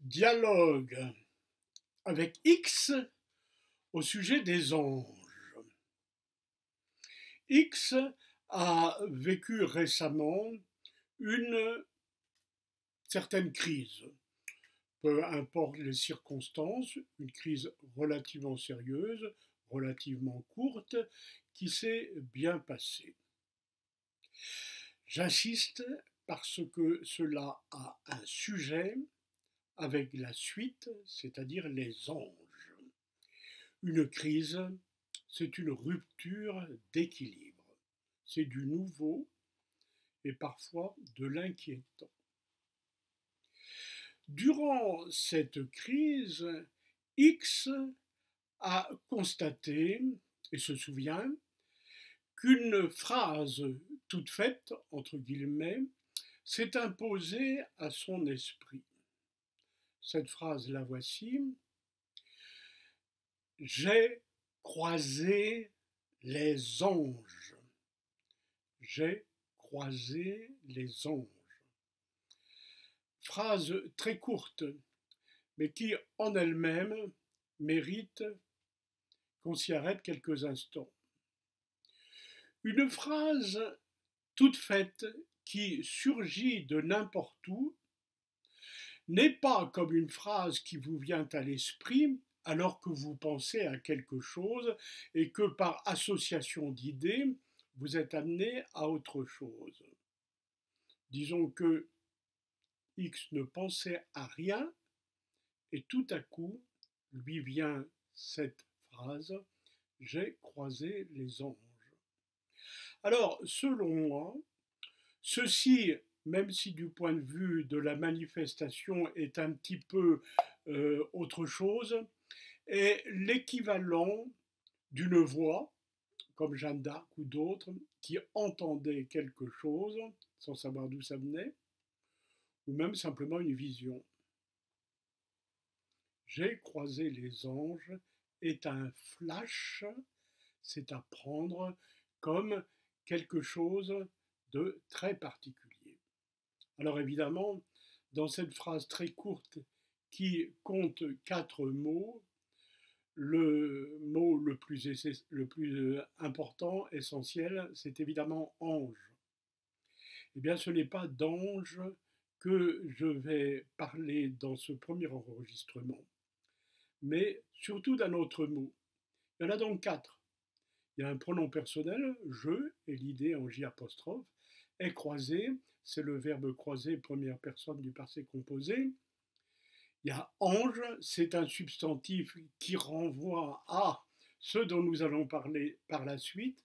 Dialogue avec X au sujet des anges. X a vécu récemment une certaine crise, peu importe les circonstances, une crise relativement sérieuse, relativement courte, qui s'est bien passée. J'insiste parce que cela a un sujet avec la suite, c'est-à-dire les anges. Une crise, c'est une rupture d'équilibre. C'est du nouveau et parfois de l'inquiétant. Durant cette crise, X a constaté et se souvient qu'une phrase toute faite, entre guillemets, s'est imposée à son esprit. Cette phrase, la voici. J'ai croisé les anges. J'ai croisé les anges. Phrase très courte, mais qui en elle-même mérite qu'on s'y arrête quelques instants. Une phrase toute faite qui surgit de n'importe où n'est pas comme une phrase qui vous vient à l'esprit alors que vous pensez à quelque chose et que par association d'idées, vous êtes amené à autre chose. Disons que X ne pensait à rien et tout à coup lui vient cette phrase « J'ai croisé les anges ». Alors, selon moi, ceci, même si du point de vue de la manifestation est un petit peu autre chose, est l'équivalent d'une voix, comme Jeanne d'Arc ou d'autres, qui entendaient quelque chose sans savoir d'où ça venait, ou même simplement une vision. J'ai croisé les anges est un flash, c'est à prendre comme quelque chose de très particulier. Alors évidemment, dans cette phrase très courte qui compte 4 mots, le mot le plus important, essentiel, c'est évidemment ange. Eh bien, ce n'est pas d'ange que je vais parler dans ce premier enregistrement, mais surtout d'un autre mot. Il y en a donc 4. Il y a un pronom personnel, je, et l'idée en J apostrophe, est croisé, c'est le verbe croiser, première personne du passé composé. Il y a ange, c'est un substantif qui renvoie à ce dont nous allons parler par la suite.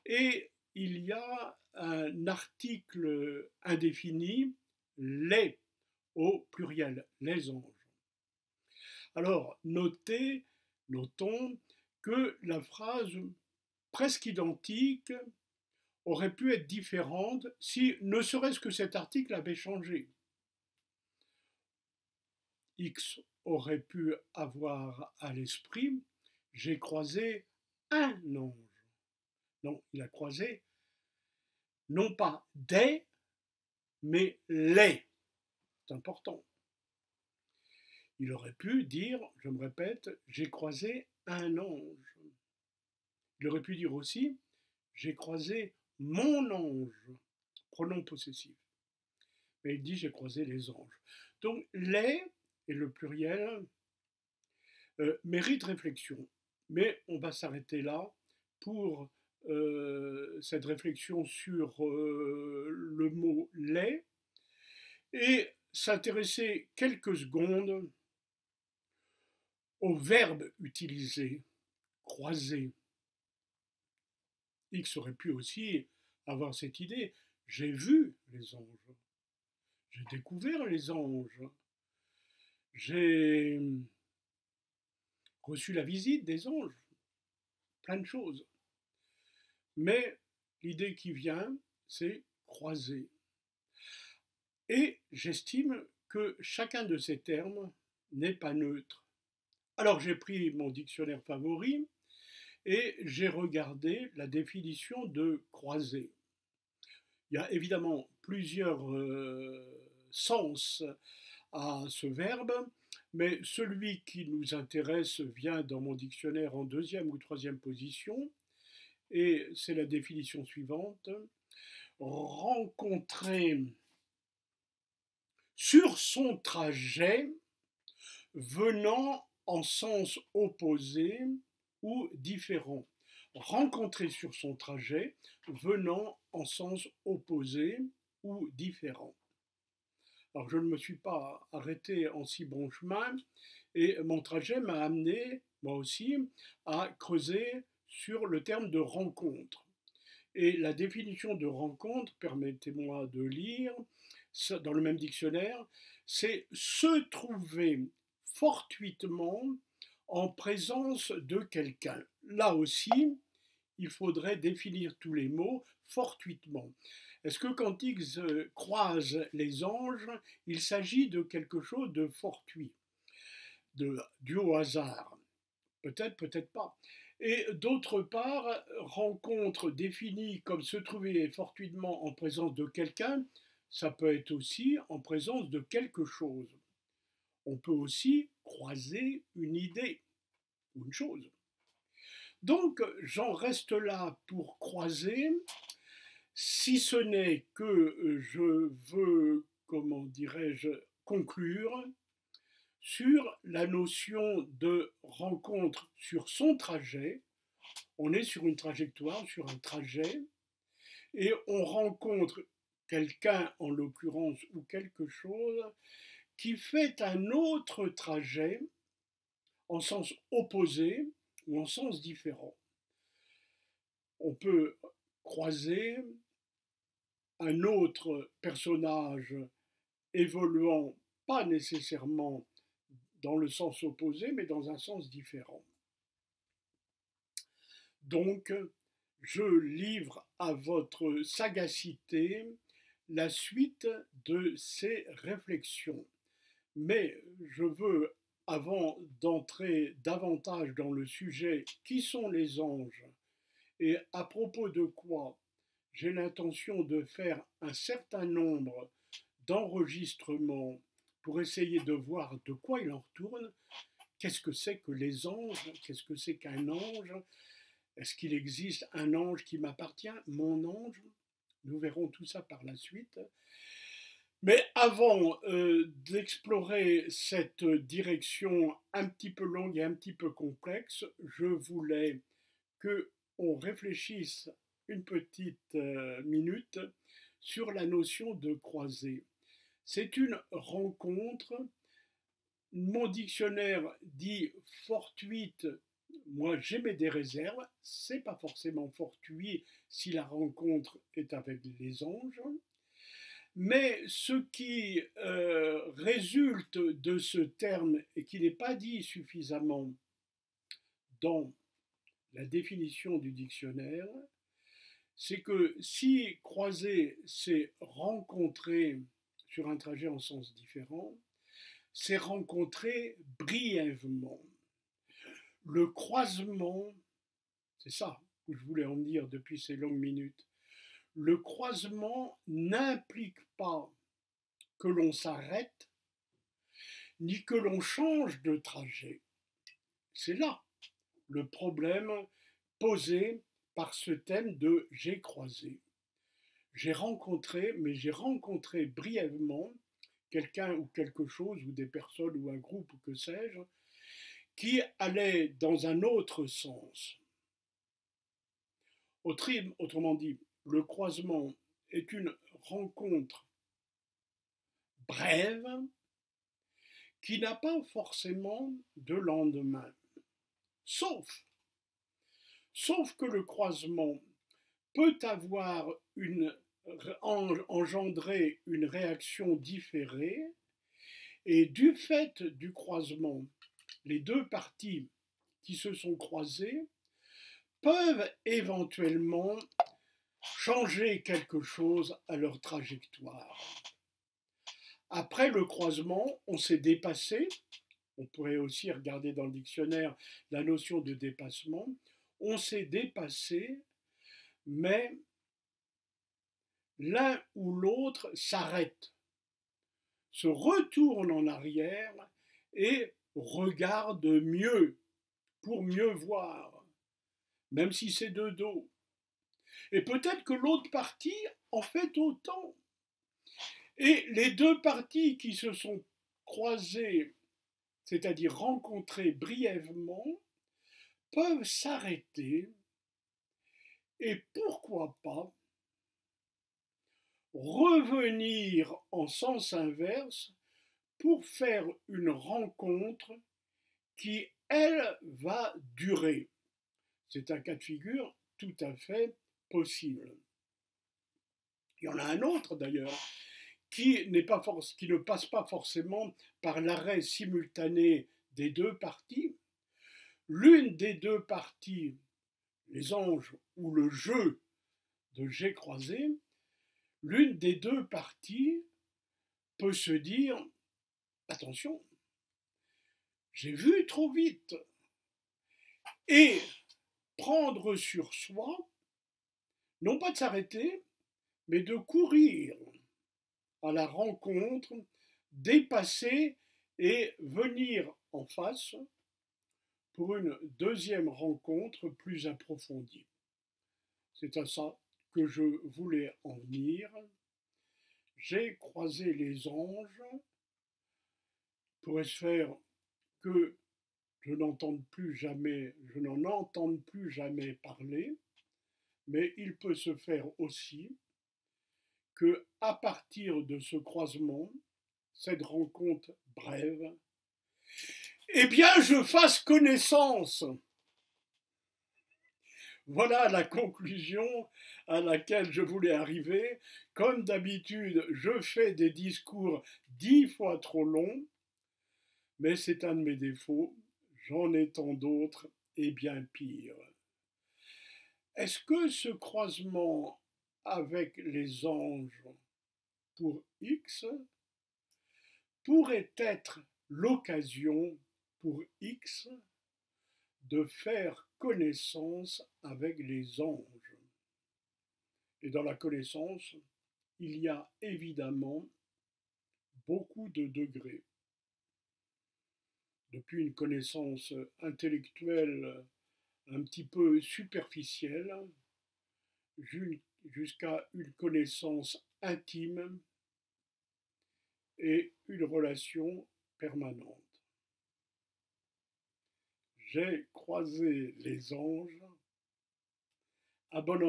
Et il y a un article indéfini, les, au pluriel, les anges. Alors, notons que la phrase presque identique aurait pu être différente si ne serait-ce que cet article avait changé. X aurait pu avoir à l'esprit « j'ai croisé un ange ». Non, il a croisé non pas des, mais les. C'est important. Il aurait pu dire, je me répète, j'ai croisé un ange. Il aurait pu dire aussi, j'ai croisé mon ange, pronom possessif. Mais il dit, j'ai croisé les anges. Donc, les, et le pluriel, mérite réflexion. Mais on va s'arrêter là pour cette réflexion sur le mot les et s'intéresser quelques secondes au verbe utilisé, croiser. X aurait pu aussi avoir cette idée, j'ai vu les anges, j'ai découvert les anges, j'ai reçu la visite des anges, plein de choses. Mais l'idée qui vient, c'est croiser. Et j'estime que chacun de ces termes n'est pas neutre. Alors j'ai pris mon dictionnaire favori et j'ai regardé la définition de croiser. Il y a évidemment plusieurs sens à ce verbe, mais celui qui nous intéresse vient dans mon dictionnaire en deuxième ou troisième position, et c'est la définition suivante. Rencontrer sur son trajet venant en sens opposé ou différent. Rencontrer sur son trajet venant en sens opposé ou différent. Alors je ne me suis pas arrêté en si bon chemin et mon trajet m'a amené, moi aussi, à creuser sur le terme de rencontre. Et la définition de rencontre, permettez-moi de lire, dans le même dictionnaire, c'est se trouver fortuitement en présence de quelqu'un. Là aussi, il faudrait définir tous les mots fortuitement. Est-ce que quand X croise les anges, il s'agit de quelque chose de fortuit, dû au hasard? Peut-être, peut-être pas. Et d'autre part, rencontre définie comme se trouver fortuitement en présence de quelqu'un, ça peut être aussi en présence de quelque chose. On peut aussi croiser une idée ou une chose. Donc j'en reste là pour croiser, si ce n'est que je veux, comment dirais-je, conclure sur la notion de rencontre sur son trajet. On est sur une trajectoire, sur un trajet, et on rencontre quelqu'un en l'occurrence ou quelque chose qui fait un autre trajet en sens opposé ou en sens différent. On peut croiser un autre personnage évoluant pas nécessairement dans le sens opposé, mais dans un sens différent. Donc, je livre à votre sagacité la suite de ces réflexions. Mais je veux, avant d'entrer davantage dans le sujet qui sont les anges et à propos de quoi j'ai l'intention de faire un certain nombre d'enregistrements pour essayer de voir de quoi il en retourne, qu'est-ce que c'est que les anges, qu'est-ce que c'est qu'un ange, est-ce qu'il existe un ange qui m'appartient, mon ange? Nous verrons tout ça par la suite. Mais avant d'explorer cette direction un petit peu longue et un petit peu complexe, je voulais qu'on réfléchisse une petite minute sur la notion de croisée. C'est une rencontre, mon dictionnaire dit fortuite, moi j'émets des réserves, c'est pas forcément fortuit si la rencontre est avec les anges, mais ce qui résulte de ce terme et qui n'est pas dit suffisamment dans la définition du dictionnaire, c'est que si croiser, c'est rencontrer sur un trajet en sens différent, c'est rencontrer brièvement. Le croisement, c'est ça que je voulais en dire depuis ces longues minutes, le croisement n'implique pas que l'on s'arrête, ni que l'on change de trajet. C'est là le problème posé par ce thème de j'ai croisé. J'ai rencontré, mais j'ai rencontré brièvement quelqu'un ou quelque chose, ou des personnes, ou un groupe, ou que sais-je, qui allait dans un autre sens. Autrement dit, le croisement est une rencontre brève qui n'a pas forcément de lendemain. Sauf que le croisement peut avoir engendrer une réaction différée, et du fait du croisement, les deux parties qui se sont croisées peuvent éventuellement changer quelque chose à leur trajectoire. Après le croisement, on s'est dépassé, on pourrait aussi regarder dans le dictionnaire la notion de dépassement, on s'est dépassé, mais l'un ou l'autre s'arrête, se retourne en arrière et regarde mieux, pour mieux voir, même si c'est de dos. Et peut-être que l'autre partie en fait autant. Et les deux parties qui se sont croisées, c'est-à-dire rencontrées brièvement, peuvent s'arrêter et pourquoi pas revenir en sens inverse pour faire une rencontre qui, elle, va durer. C'est un cas de figure tout à fait possible. Il y en a un autre d'ailleurs qui ne passe pas forcément par l'arrêt simultané des deux parties. L'une des deux parties, les anges ou le jeu de J'ai croisé, l'une des deux parties peut se dire attention, j'ai vu trop vite, et prendre sur soi, non pas de s'arrêter, mais de courir à la rencontre, dépasser et venir en face pour une deuxième rencontre plus approfondie. C'est à ça que je voulais en venir. J'ai croisé les anges, pourrait se faire que je n'en entende plus jamais parler, mais il peut se faire aussi que, à partir de ce croisement, cette rencontre brève, eh bien, je fasse connaissance. Voilà la conclusion à laquelle je voulais arriver. Comme d'habitude, je fais des discours 10 fois trop longs, mais c'est un de mes défauts. J'en ai tant d'autres et bien pires. Est-ce que ce croisement avec les anges pour X pourrait être l'occasion pour X de faire connaissance avec les anges? Et dans la connaissance, il y a évidemment beaucoup de degrés. Depuis une connaissance intellectuelle un petit peu superficielle, jusqu'à une connaissance intime et une relation permanente. J'ai croisé les anges, à bon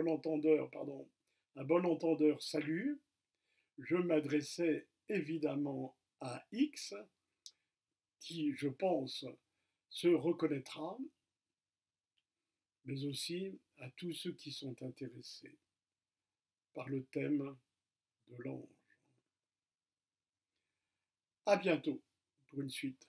entendeur, salut. Je m'adressais évidemment à X, qui, je pense, se reconnaîtra, mais aussi à tous ceux qui sont intéressés par le thème de l'ange. À bientôt pour une suite.